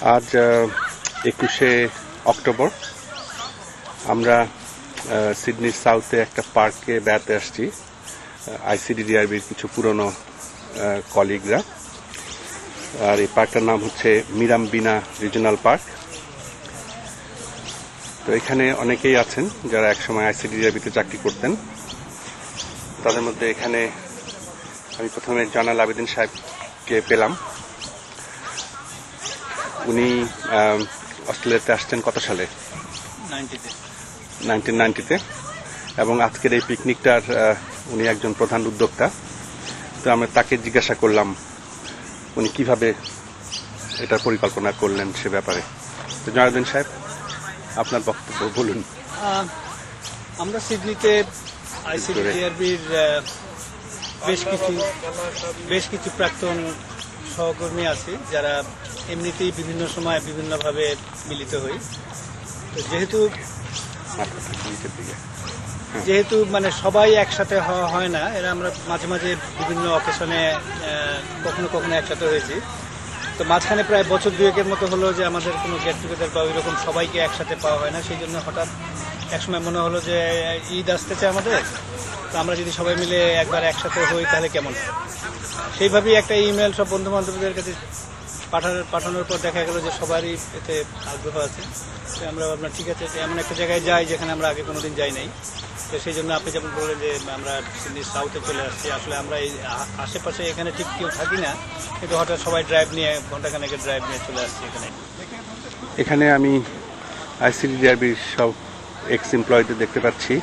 আজ 21শে অক্টোবর। আমরা সিডনির সাউথে একটা পার্কে বেড়াতে আসছি, আইসিডিডিআরবির কিছু পুরনো কলিগরা। আর এই পার্কটার নাম হচ্ছে মিরামবিনা রিজিওনাল পার্ক। তো এখানে অনেকেই আছেন যারা একসময় আইসিডিডিআরবিতে চাকরি করতেন। তাদের মধ্যে এখানে আমি প্রথমে জানাল আবেদিন সাহেবকে পেলাম। উনি অস্ট্রেলিয়াতে আসছেন কত সালে? 1990-তে। এবং আজকের এই পিকনিকটার উনি একজন প্রধান উদ্যোক্তা। তো আমরা তাকে জিজ্ঞাসা করলাম উনি কিভাবে এটার পরিকল্পনা করলেন সে ব্যাপারে। তো জানাবেন সাহেব, আপনার বক্তব্য বলুন। আমরা সিডনিতে আইসিডিডিআরবির বেশ কিছু প্রাক্তন সহকর্মী আছে যারা এমনিতেই বিভিন্ন সময় বিভিন্নভাবে মিলিত হই। তো যেহেতু মানে সবাই একসাথে হওয়া হয় না, এরা আমরা মাঝে মাঝে বিভিন্ন অকেশনে কখনো কখনো একসাথে হয়েছি। তো মাঝখানে প্রায় বছর দুয়েকের মতো হলো যে আমাদের কোনো গেট টুগেদার বা ওইরকম সবাইকে একসাথে পাওয়া হয় না। সেই জন্য হঠাৎ একসময় মনে হলো যে ঈদ আসতেছে আমাদের, তো আমরা যদি সবাই মিলে একবার একসাথে হই তাহলে কেমন। সেইভাবেই একটা ইমেল সব বন্ধু বান্ধবদের কাছে পাঠানোর পর দেখা গেল যে সবারই এতে আগ্রহ আছে। তো আমরা ভাবলাম ঠিক আছে, এমন একটা জায়গায় যাই যেখানে আমরা আগে কোনোদিন যাই নাই। তো সেই জন্য আপনি যেমন বললেন যে আমরা সিডনির সাউথে চলে আসছি। আসলে আমরা এই আশেপাশে এখানে ঠিক কেউ থাকি না, কিন্তু হঠাৎ সবাই ড্রাইভ নিয়ে ঘন্টাখানেকের ড্রাইভ নিয়ে চলে আসছি এখানে আমি আইসিডিডিআরবির সব এক্স এমপ্লয়ীদের দেখতে পাচ্ছি,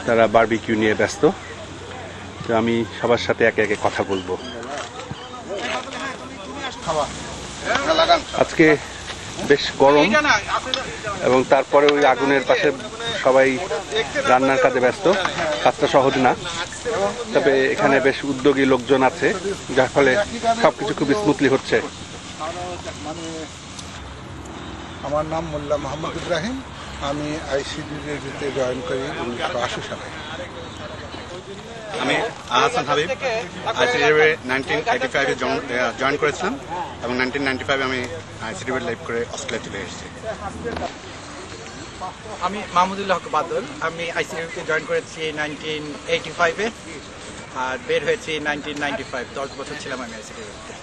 তারা বারবিকিউ নিয়ে ব্যস্ত। তো আমি সবার সাথে একে একে কথা বলবো। আজকে বেশ গরম এবং তারপরে ওই আগুনের পাশে সবাই রান্নার কাজে ব্যস্ত। কাজটা সহজ না, তবে এখানে বেশ উদ্যোগী লোকজন আছে, যার ফলে সবকিছু খুব স্মুথলি হচ্ছে। আমার নাম মোল্লা মোহাম্মদ ইব্রাহিম। আমি আইসিডিডিআরবিতে জয়েন করি 1980 সালে। আমি আহসান হাবিব আইসিডিডিআরবি 1985-এ জয়েন করেছিলাম এবং 1995 আমি আইসিডিডিআরবি লাইভ করে অস্ট্রেলিয়া চলে এসেছি। আমি মাহমুদুল্লাহ হক বাদল। আমি আইসিডিডিআরবিতে জয়েন করেছি 1985-এ আর বের হয়েছি 1995। 10 বছর ছিলাম আমি আইসিডিডিআরবিতে।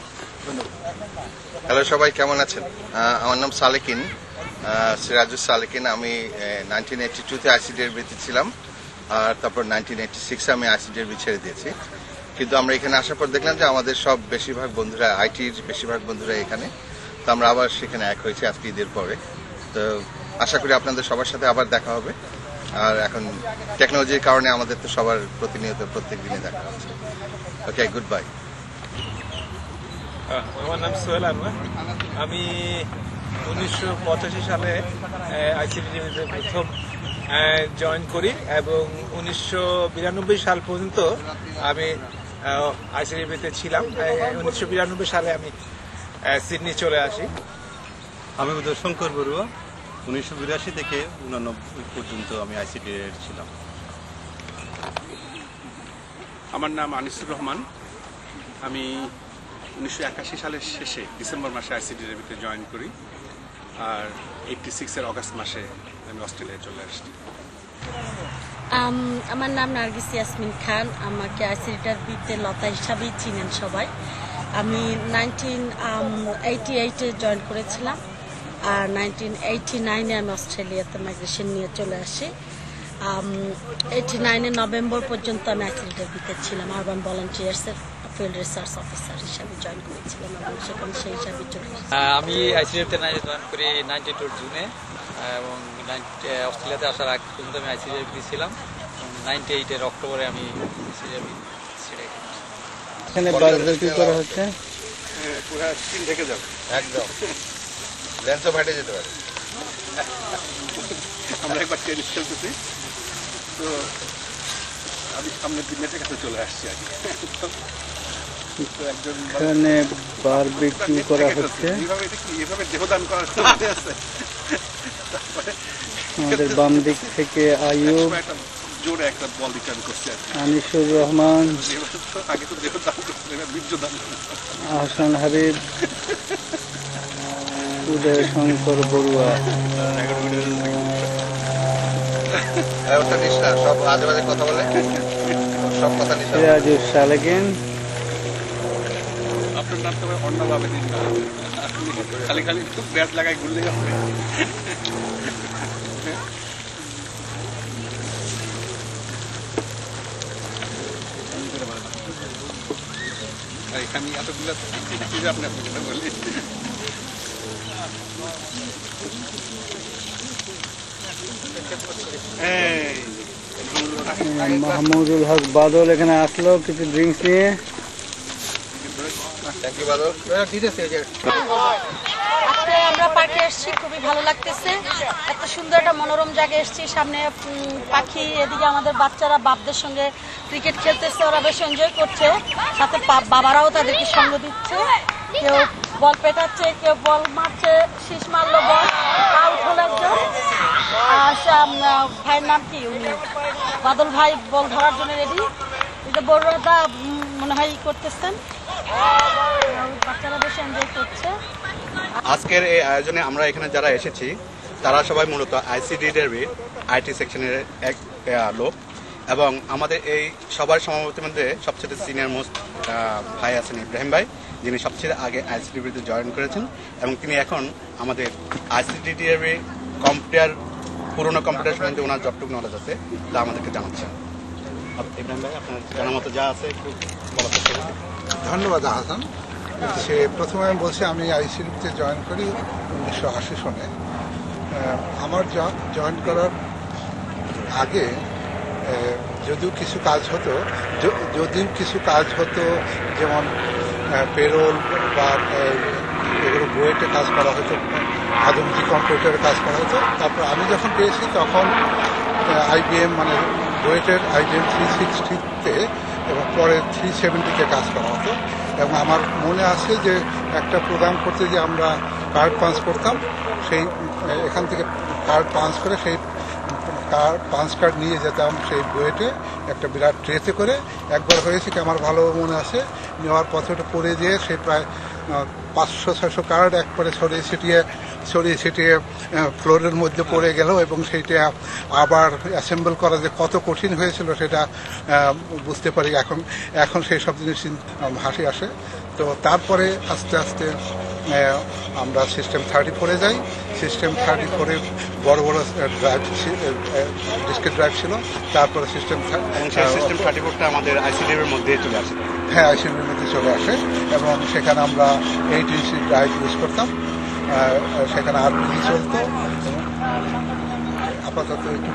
ধন্যবাদ। হ্যালো সবাই, কেমন আছেন? আমার নাম সালেকিন, সিরাজুস সালেকিন। আমি 1982-তে আইসিডিডিআরবিতে ছিলাম আর তারপর 1986-এ আমি আইসিডিডিআরবি ছেড়ে দিয়েছি। কিন্তু আমরা এখানে আসার পর দেখলাম যে আমাদের সব বেশিরভাগ বন্ধুরা, আইটির বেশিরভাগ বন্ধুরা এখানে। তো আমরা আবার সেখানে এক হয়েছি আজকে ঈদের পরে। তো আশা করি আপনাদের সবার সাথে আবার দেখা হবে। আর এখন টেকনোলজির কারণে আমাদের তো সবার প্রতিনিয়ত প্রত্যেক দিনে দেখা হচ্ছে। ওকে, গুড বাই। আমার নাম সোহেল আনোয়ার। আমি 1985 সালে আইসিডিডিআরবিতে প্রথম জয়েন করি এবং 1992 সাল পর্যন্ত আমি আইসিডিডিআরবিতে ছিলাম। 1992 সালে আমি সিডনি চলে আসি। আমি উদয় শঙ্কর বড়ুয়া। 1982 থেকে 1999 পর্যন্ত আমি আইসিডিডিআরবিতে ছিলাম। আমার নাম আনিসুর রহমান। আমি 1981 সালের শেষে ডিসেম্বর মাসে আইসিডিডিআরবিতে জয়েন করি আর 86-এর অগাস্ট মাসে আমি অস্ট্রেলিয়ায় চলে আসছি। আমার নাম নার্গিস ইয়াসমিন খান। আমাকে আইসিডিডিআরবিতে লতা হিসাবেই চিনেন সবাই। আমি 1988-এ জয়েন করেছিলাম আর 1989-এ আমি অস্ট্রেলিয়াতে মাইগ্রেশন নিয়ে চলে আসি। 89-এর নভেম্বর পর্যন্ত আমি আইসিডিডিআরবিতে ছিলাম। আরবান ভলান্টিয়ার্সের ফিল্ড রিসার্চ অফিসার হিসাবে জয়েন করেছিলাম এবং সেখানে সেই হিসাবে চলে এসেছি। আমি আইসিডিডিআরবিতে জয়েন করি 92 জুনে এবং অস্ট্রেলিয়াতে আসার আগ পর্যন্ত আমি আইসিডিডিআরবিতে ছিলাম। 98-এর অক্টোবরে আমি আইসিডিডিআরবি ছেড়ে এখানে বারবিকিউ করা হচ্ছে। পুরো স্ক্রিন ঢেকে যাবে একদম, লেন্সও ফাটে যেতে পারে। আমরা একবার টেনিস খেলতেছি, তো আমি সামনের দিনের কাছে চলে আসছি আগে। এখানে বারবিকিউ করা হচ্ছে। এইভাবে দেহদান করার আছে। আমাদের বাম দিক থেকে আইয়ুব, জোরে একটা বল রিটার্ন করছে, আনিসুর রহমান, আগে তো দেহদান করছে, বীর্য দান করছে, আহসান হাবিব, উদয় শঙ্কর বড়ুয়া, ওটা নিস না, সব আজে বাজে কথা বলে, সব কথা নিস না। সিরাজুস সালেকিন, আপনার নাম তো অন্যভাবে দিন না, খালি খালি খুব ব্যাস লাগাই ঘুরলে হবে। এখানে এতগুলো আপনি আপনার বলি। মাহমুদুল হক বাদল এখানে আসলো কিছু ড্রিঙ্কস নিয়ে। থ্যাংক ইউ বাদল। আজকে আমরা পার্কে এসেছি, খুবই ভালো লাগতেছে। এত সুন্দর একটা মনোরম জায়গায় এসেছি, সামনে পাখি, এদিকে আমাদের বাচ্চারা বাপদের সঙ্গে ক্রিকেট খেলতেছে, ওরা বেশ এনজয় করছে, সাথে বাবারাও তাদেরকে সঙ্গ দিচ্ছে। কেউ বল পেটাচ্ছে, কেউ বল মারছে, শীষ মারলো, বল আউট হলো একজন। ভাইয়ের নাম কি, উনি বাদল ভাই বল ধরার জন্য রেডি। এটা বড়রা মনে হয় করতেছেন, বাচ্চারা বেশ এনজয় করছে। আজকের এই আয়োজনে আমরা এখানে যারা এসেছি তারা সবাই মূলত আইসিডি ডেভির আইটি সেকশনের এক লোক, এবং আমাদের এই সবার সমাবেশের মধ্যে সবচেয়ে সিনিয়র মোস্ট ভাই আছেন ইব্রাহিম ভাই, যিনি সবচেয়ে আগে আইসিডিতে জয়েন করেছেন, এবং তিনি এখন আমাদের আইসিডি ডেভি পুরোনো কম্পিউটার সম্বন্ধে ওনার যতটুকু নলেজ আছে তা আমাদেরকে জানাচ্ছেন। ইব্রাহিম ভাই, আপনার জানার মতো যা আছে একটু বলার চেষ্টা করুন। ধন্যবাদ হাসান। সে প্রথমে আমি বলছি আমি আইসিডিতে জয়েন করি 1980 সনে। আমার জয়েন করার আগে যদিও কিছু কাজ হতো যেমন পেরোল বা এগুলো বুয়েটে কাজ করা হতো, আদমজি কম্পিউটারে কাজ করা হতো। তারপর আমি যখন পেয়েছি তখন আইবিএম মানে বুয়েটের IBM 360-তে এবং পরে 370-তে কাজ করা হতো। এবং আমার মনে আছে যে একটা প্রোগ্রাম করতে যে আমরা কার্ড পাঞ্চ করতাম, সেই এখান থেকে কার্ড পাঞ্চ করে সেই পাঞ্চ কার্ড নিয়ে যেতাম সেই বুয়েটে একটা বিরাট ট্রেতে করে। একবার হয়েছে কি আমার ভালো মনে আছে, নেওয়ার পথে ওটা পড়ে যেয়ে সে প্রায় 500-600 কার্ড একবারে ছড়িয়ে ছিটিয়ে ফ্লোরের মধ্যে পড়ে গেল, এবং সেইটা আবার অ্যাসেম্বল করা যে কত কঠিন হয়েছিল সেটা বুঝতে পারি। এখন সেই সব জিনিস হাসি আসে। তো তারপরে আস্তে আস্তে আমরা সিস্টেম 34-এ যাই। সিস্টেম 34-এ বড় বড় ড্রাইভ, ডিস্কেট ড্রাইভ ছিল। তারপরে সিস্টেম 34টা আমাদের আইসিডির মধ্যে চলে আসে। হ্যাঁ, আইসিডির মধ্যে চলে আসে, এবং সেখানে আমরা 8 ইঞ্চি ড্রাইভ ইউজ করতাম। সেখানে RPG চলতো। আপাতত একটু